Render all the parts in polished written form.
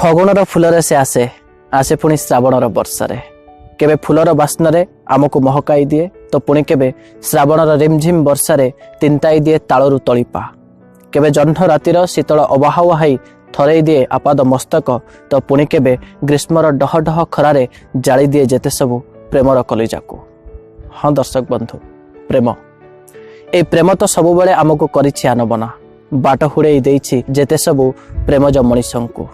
ଫଗୁଣର ଫୁଲରେ ସେ ଆସେ ଆସେ ପୁଣି ଶ୍ରାବଣର ବର୍ଷାରେ। କେବେ ଫୁଲର ବାସ୍ନାରେ ଆମକୁ ମହକାଇ ଦିଏ ତ ପୁଣି କେବେ ଶ୍ରାବଣର ରିମଝିମ୍ ବର୍ଷାରେ ତିନ୍ତାଇ ଦିଏ ତାଳରୁ ତଳିପା। କେବେ ଜହ୍ନ ରାତିର ଶୀତଳ ଅବାହାୱା ହେଇ ଥରେଇ ଦିଏ ଆପାଦ ମସ୍ତକ ତ ପୁଣି କେବେ ଗ୍ରୀଷ୍ମର ଡହ ଡହ ଖରାରେ ଜାଳି ଦିଏ ଯେତେ ସବୁ ପ୍ରେମର କଲିଜାକୁ। ହଁ ଦର୍ଶକ ବନ୍ଧୁ, ପ୍ରେମ, এই ପ୍ରେମ ତ ସବୁବେଳେ ଆମକୁ କରିଛି ଆନବନା, ବାଟ ହୁଡ଼େଇ ଦେଇଛି ଯେତେ ସବୁ ପ୍ରେମଜ ମଣିଷଙ୍କୁ।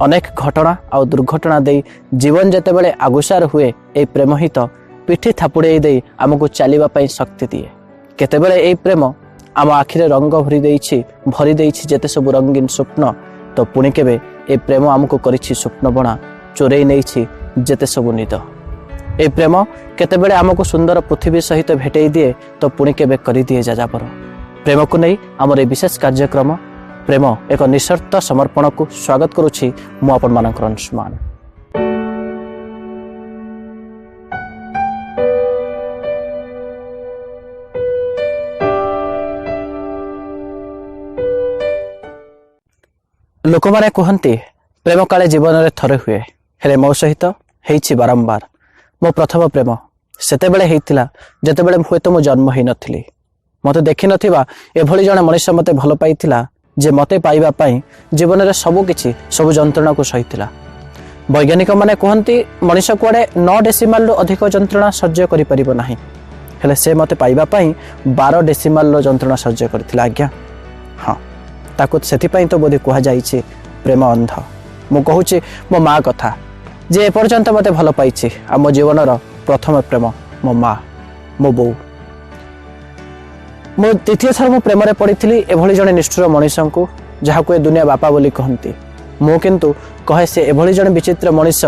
ଅନେକ ଘଟଣା ଆଉ ଦୁର୍ଘଟଣା ଦେଇ ଜୀବନ ଯେତେବେଳେ ଆଗୁସାର ହୁଏ, এই ପ୍ରେମ ହିଁ ତ ପିଠି ଥାପୁଡ଼େଇ ଦେଇ ଆମକୁ ଚାଲିବା ପାଇଁ ଶକ୍ତି ଦିଏ। କେତେବେଳେ এই ପ୍ରେମ ଆମ ଆଖିରେ ରଙ୍ଗ ଭରି ଦେଇଛି ଯେତେ ସବୁ ରଙ୍ଗୀନ ସ୍ୱପ୍ନ ତ ପୁଣି କେବେ এই ପ୍ରେମ ଆମକୁ କରିଛି ସ୍ୱପ୍ନବଣା, ଚୋରେଇ ନେଇଛି ଯେତେ ସବୁ ନିଦ। এই ପ୍ରେମ କେତେବେଳେ ଆମକୁ ସୁନ୍ଦର ପୃଥିବୀ ସହିତ ଭେଟେଇ ଦିଏ ତ ପୁଣି କେବେ କରିଦିଏ ଯାଯାବର। ପ୍ରେମକୁ ନେଇ ଆମର এই ବିଶେଷ କାର୍ଯ୍ୟକ୍ରମ ପ୍ରେମ ଏକ ନିଃସର୍ତ୍ତ ସମର୍ପଣକୁ ସ୍ୱାଗତ କରୁଛି ମୁଁ ଆପଣମାନଙ୍କର ଅଂଶୁମାନ। ଲୋକମାନେ କୁହନ୍ତି ପ୍ରେମ କାଳେ ଜୀବନରେ ଥରେ ହୁଏ, ହେଲେ ମୋ ସହିତ ହେଇଛି ବାରମ୍ବାର। ମୋ ପ୍ରଥମ ପ୍ରେମ ସେତେବେଳେ ହେଇଥିଲା ଯେତେବେଳେ ହୁଏତ ମୁଁ ଜନ୍ମ ହେଇନଥିଲି। ମୋତେ ଦେଖିନଥିବା ଏଭଳି ଜଣେ ମଣିଷ ମୋତେ ଭଲ ପାଇଥିଲା ଯେ ମୋତେ ପାଇବା ପାଇଁ ଜୀବନରେ ସବୁ ଯନ୍ତ୍ରଣାକୁ ସହିଥିଲା। ବୈଜ୍ଞାନିକମାନେ କୁହନ୍ତି ମଣିଷ କୁଆଡ଼େ 9 ଡେସିମାଲରୁ ଅଧିକ ଯନ୍ତ୍ରଣା ସହ୍ୟ କରିପାରିବ ନାହିଁ, ହେଲେ ସେ ମୋତେ ପାଇବା ପାଇଁ 12 ଡେସିମାଲର ଯନ୍ତ୍ରଣା ସହ୍ୟ କରିଥିଲା। ଆଜ୍ଞା ହଁ, ତାକୁ ସେଥିପାଇଁ ତ ବୋଧେ କୁହାଯାଇଛି ପ୍ରେମ ଅନ୍ଧ। ମୁଁ କହୁଛି ମୋ ମା କଥା, ଯେ ଏପର୍ଯ୍ୟନ୍ତ ମୋତେ ଭଲ ପାଇଛି ଆଉ ମୋ ଜୀବନର ପ୍ରଥମ ପ୍ରେମ ମୋ ମା, ମୋ ବୋଉ। ମୁଁ ଦ୍ୱିତୀୟ ଥର ମୁଁ ପ୍ରେମରେ ପଡ଼ିଥିଲି ଏଭଳି ଜଣେ ନିଷ୍ଠୁର ମଣିଷଙ୍କୁ ଯାହାକୁ ଏ ଦୁନିଆ ବାପା ବୋଲି କହନ୍ତି। ମୁଁ କିନ୍ତୁ କହେ ସେ ଏଭଳି ଜଣେ ବିଚିତ୍ର ମଣିଷ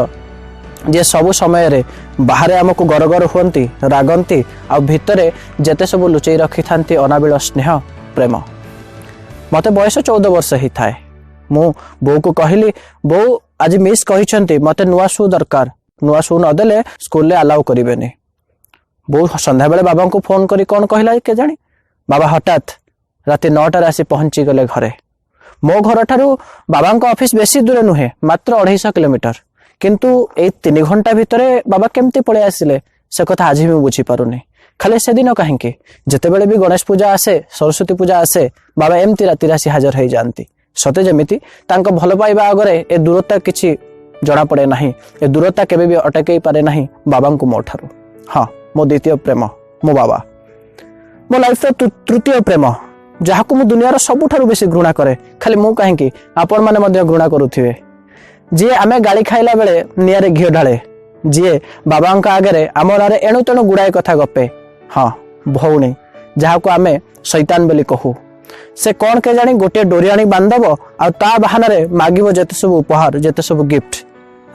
ଯିଏ ସବୁ ସମୟରେ ବାହାରେ ଆମକୁ ଗରଗର ହୁଅନ୍ତି, ରାଗନ୍ତି ଆଉ ଭିତରେ ଯେତେ ସବୁ ଲୁଚେଇ ରଖିଥାନ୍ତି ଅନାବିଳ ସ୍ନେହ, ପ୍ରେମ। ମୋତେ ବୟସ 14 ବର୍ଷ ହେଇଥାଏ। ମୁଁ ବୋଉକୁ କହିଲି, ବୋଉ ଆଜି ମିସ୍ କହିଛନ୍ତି ମୋତେ ନୂଆ ସୁ ଦରକାର, ନୂଆ ସୁ ନଦେଲେ ସ୍କୁଲରେ ଆଲାଉ କରିବେନି। ବୋଉ ସନ୍ଧ୍ୟାବେଳେ ବାବାଙ୍କୁ ଫୋନ କରି କ'ଣ କହିଲା କେଜାଣି, ବାବା ହଠାତ୍ ରାତି 9ଟାରେ ଆସି ପହଞ୍ଚିଗଲେ ଘରେ। ମୋ ଘରଠାରୁ ବାବାଙ୍କ ଅଫିସ ବେଶୀ ଦୂର ନୁହେଁ, ମାତ୍ର 250 କିଲୋମିଟର। କିନ୍ତୁ ଏଇ 3 ଘଣ୍ଟା ଭିତରେ ବାବା କେମିତି ପଳେଇ ଆସିଲେ ସେ କଥା ଆଜି ମୁଁ ବୁଝିପାରୁନି। ଖାଲି ସେଦିନ କାହିଁକି, ଯେତେବେଳେ ବି ଗଣେଶ ପୂଜା ଆସେ, ସରସ୍ୱତୀ ପୂଜା ଆସେ, ବାବା ଏମିତି ରାତିରେ ଆସି ହାଜର ହେଇଯାଆନ୍ତି। ସତେ ଯେମିତି ତାଙ୍କ ଭଲ ପାଇବା ଆଗରେ ଏ ଦୂରତା କିଛି ଜଣାପଡ଼େ ନାହିଁ, ଏ ଦୂରତା କେବେ ବି ଅଟକେଇ ପାରେ ନାହିଁ ବାବାଙ୍କୁ ମୋ ଠାରୁ। ହଁ, ମୋ ଦ୍ୱିତୀୟ ପ୍ରେମ ମୋ ବାବା। ମୋ ଲାଇଫର ତୃତୀୟ ପ୍ରେମ ଯାହାକୁ ମୁଁ ଦୁନିଆର ସବୁଠାରୁ ବେଶୀ ଘୃଣା କରେ, ଖାଲି ମୁଁ କାହିଁକି ଆପଣମାନେ ମଧ୍ୟ ଘୃଣା କରୁଥିବେ, ଯିଏ ଆମେ ଗାଳି ଖାଇଲା ବେଳେ ନିଆଁରେ ଘିଅ ଢାଳେ, ଯିଏ ବାବାଙ୍କ ଆଗରେ ଆମ ନାଁରେ ଏଣୁ ତେଣୁ ଗୁଡ଼ାଏ କଥା ଗପେ। ହଁ, ଭଉଣୀ, ଯାହାକୁ ଆମେ ଶୈତାନ ବୋଲି କହୁ। ସେ କ'ଣ କେଜାଣି ଗୋଟିଏ ଡୋରି ଆଣି ବାନ୍ଧିଦେବ ଆଉ ତା ବାହାନାରେ ମାଗିବ ଯେତେ ସବୁ ଉପହାର, ଯେତେ ସବୁ ଗିଫ୍ଟ।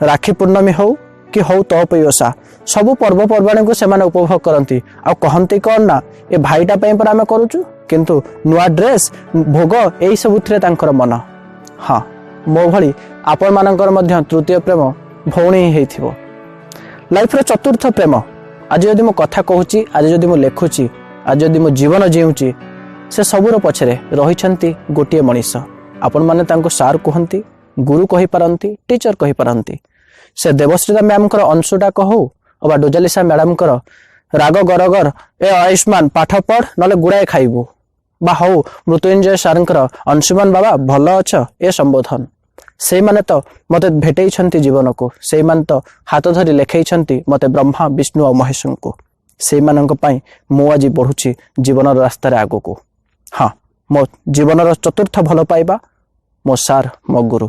ରାକ୍ଷୀ ପୂର୍ଣ୍ଣମୀ ହଉ କି ହଉ ତଅପୋଇ ଓଷା, ସବୁ ପର୍ବପର୍ବାଣୀକୁ ସେମାନେ ଉପଭୋଗ କରନ୍ତି ଆଉ କହନ୍ତି କ'ଣ ନା ଏ ଭାଇଟା ପାଇଁ ପରା ଆମେ କରୁଛୁ। କିନ୍ତୁ ନୂଆ ଡ୍ରେସ୍, ଭୋଗ ଏଇ ସବୁଥିରେ ତାଙ୍କର ମନ। ହଁ, ମୋ ଭଳି ଆପଣମାନଙ୍କର ମଧ୍ୟ ତୃତୀୟ ପ୍ରେମ ଭଉଣୀ ହିଁ ହେଇଥିବ। ଲାଇଫର ଚତୁର୍ଥ ପ୍ରେମ, ଆଜି ଯଦି ମୁଁ କଥା କହୁଛି, ଆଜି ଯଦି ମୁଁ ଲେଖୁଛି, ଆଜି ଯଦି ମୁଁ ଜୀବନ ଜିଉଁଛି, ସେ ସବୁର ପଛରେ ରହିଛନ୍ତି ଗୋଟିଏ ମଣିଷ। ଆପଣମାନେ ତାଙ୍କୁ ସାର୍ କୁହନ୍ତି, ଗୁରୁ କହିପାରନ୍ତି, ଟିଚର କହିପାରନ୍ତି। ସେ ଦେବଶ୍ରୀତା ମ୍ୟାମଙ୍କର ଅଂଶୁଡାକ ହଉ ଅବା ଡୋଜାଲିସା ମ୍ୟାଡାମଙ୍କର ରାଗ ଗରଗର ଏ ଆୟୁଷ୍ମାନ ପାଠ ପଢ ନହେଲେ ଗୁଡ଼ାଏ ଖାଇବୁ, ବା ହଉ ମୃତ୍ୟୁଞ୍ଜୟ ସାର୍ଙ୍କର ଅଂଶୁମାନ ବାବା ଭଲ ଅଛ ଏ ସମ୍ବୋଧନ। ସେଇମାନେ ତ ମୋତେ ଭେଟେଇଛନ୍ତି ଜୀବନକୁ, ସେଇମାନେ ତ ହାତ ଧରି ଲେଖେଇଛନ୍ତି ମୋତେ ବ୍ରହ୍ମା ବିଷ୍ଣୁ ଆଉ ମହେଶଙ୍କୁ। ସେଇମାନଙ୍କ ପାଇଁ ମୁଁ ଆଜି ବଢ଼ୁଛି ଜୀବନର ରାସ୍ତାରେ ଆଗକୁ। ହଁ, ମୋ ଜୀବନର ଚତୁର୍ଥ ଭଲ ପାଇବା ମୋ ସାର୍, ମୋ ଗୁରୁ।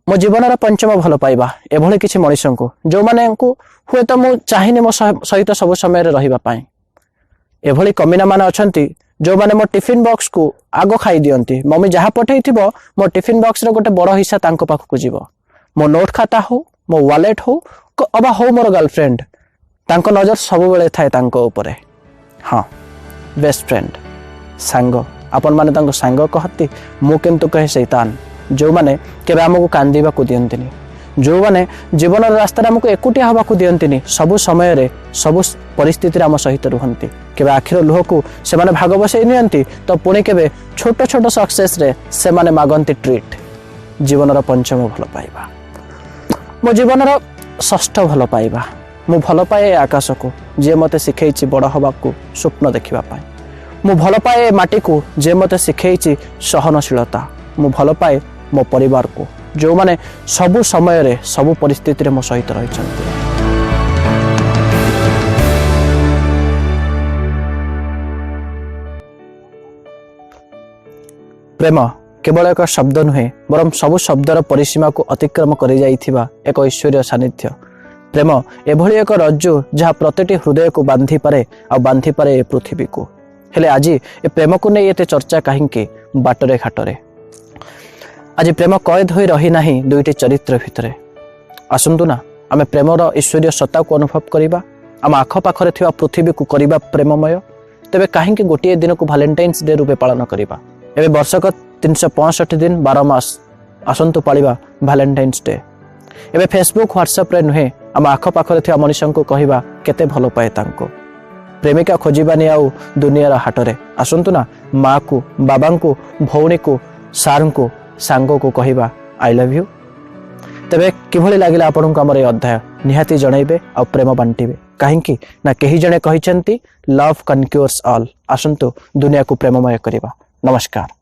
ମୋ ଜୀବନର ପଞ୍ଚମ ଭଲ ପାଇବା ଏଭଳି କିଛି ମଣିଷଙ୍କୁ ଯେଉଁମାନଙ୍କୁ ହୁଏତ ମୁଁ ଚାହିଁନି ମୋ ସହିତ ସବୁ ସମୟରେ ରହିବା ପାଇଁ। ଏଭଳି କମିନାମାନେ ଅଛନ୍ତି ଯେଉଁମାନେ ମୋ ଟିଫିନ୍ ବକ୍ସକୁ ଆଗ ଖାଇଦିଅନ୍ତି। ମମି ଯାହା ପଠେଇଥିବ ମୋ ଟିଫିନ୍ ବକ୍ସର ଗୋଟେ ବଡ଼ ହିସ୍ସା ତାଙ୍କ ପାଖକୁ ଯିବ। ମୋ ନୋଟ୍ ଖାତା ହଉ, ମୋ ୱାଲେଟ୍ ହଉ ଅବା ହଉ ମୋର ଗାର୍ଲଫ୍ରେଣ୍ଡ, ତାଙ୍କ ନଜର ସବୁବେଳେ ଥାଏ ତାଙ୍କ ଉପରେ। ହଁ, ବେଷ୍ଟ ଫ୍ରେଣ୍ଡ, ସାଙ୍ଗ। ଆପଣମାନେ ତାଙ୍କୁ ସାଙ୍ଗ କହନ୍ତି, ମୁଁ କିନ୍ତୁ କହେ ଶୈତାନ। ଯେଉଁମାନେ କେବେ ଆମକୁ କାନ୍ଦିବାକୁ ଦିଅନ୍ତିନି, ଯେଉଁମାନେ ଜୀବନର ରାସ୍ତାରେ ଆମକୁ ଏକୁଟିଆ ହେବାକୁ ଦିଅନ୍ତିନି, ସବୁ ସମୟରେ ସବୁ ପରିସ୍ଥିତିରେ ଆମ ସହିତ ରୁହନ୍ତି। କେବେ ଆଖିର ଲୁହକୁ ସେମାନେ ଭାଗ ବସାଇ ନିଅନ୍ତି ତ ପୁଣି କେବେ ଛୋଟ ଛୋଟ ସକ୍ସେସରେ ସେମାନେ ମାଗନ୍ତି ଟ୍ରିଟ୍। ଜୀବନର ପଞ୍ଚମ ଭଲ ପାଇବା। मो जीवन षष्ठ भल पाइबा मु भल पाए आकाश को जे मते शिखई बड़ हवा को स्वप्न देखा मु भल पाए माटी को जे मते शिखई सहनशीलता मु भल पाए मो परिवार को जो माने सबु समय रे सबु परिस्थिति रे मो सहित रही। प्रेम केवल एक शब्द नुहे बरम सबु शब्दर परिसीमा को अतिक्रम कर जाइथिबा एक ऐश्वर्य सानिध्य। प्रेम एभली एक रज्जु जहाँ प्रतिटी हृदय को बांधि पारे आ बांधि पारे ए पृथ्वी को। हेले आज ए प्रेम को नहीं एते चर्चा कहीं बाटरे घाटरे। आज प्रेम कैद हो रही नाही दुईटी चरित्र भितरे। आसंतु ना आमे प्रेमर ऐश्वर्य सत्ता को अनुभव करिबा आम आख पाखरे थिबा पृथ्वी को करिबा प्रेममय। तेबे कहीं गोटे दिन को वैलेंटाइन्स डे रूपे पालन करिबा। एबे वर्षक 365 दिन 12 मास आसंतु पालिबा वैलेंटाइन्स डे। एबे फेसबुक व्हाट्सएप रे नुहे आम आख पाखरे थिबा मनुष्य को कहिबा केते भल पाए तांको। प्रेमिका खोजिबानी आउ दुनियार हाटरे। आसंतु ना माँ को बाबा को भौणी को सार को सांग को कहिबा आई लव यू। तेबे किभली लागिला आपनका हमर ए अध्याय निहाती जणाइबे आ प्रेम बांटिबे कहीं ना कहीं जणे कहिसेंती लव कनक्यूर्स ऑल। आसंतु दुनिया को प्रेममय करिबा। नमस्कार।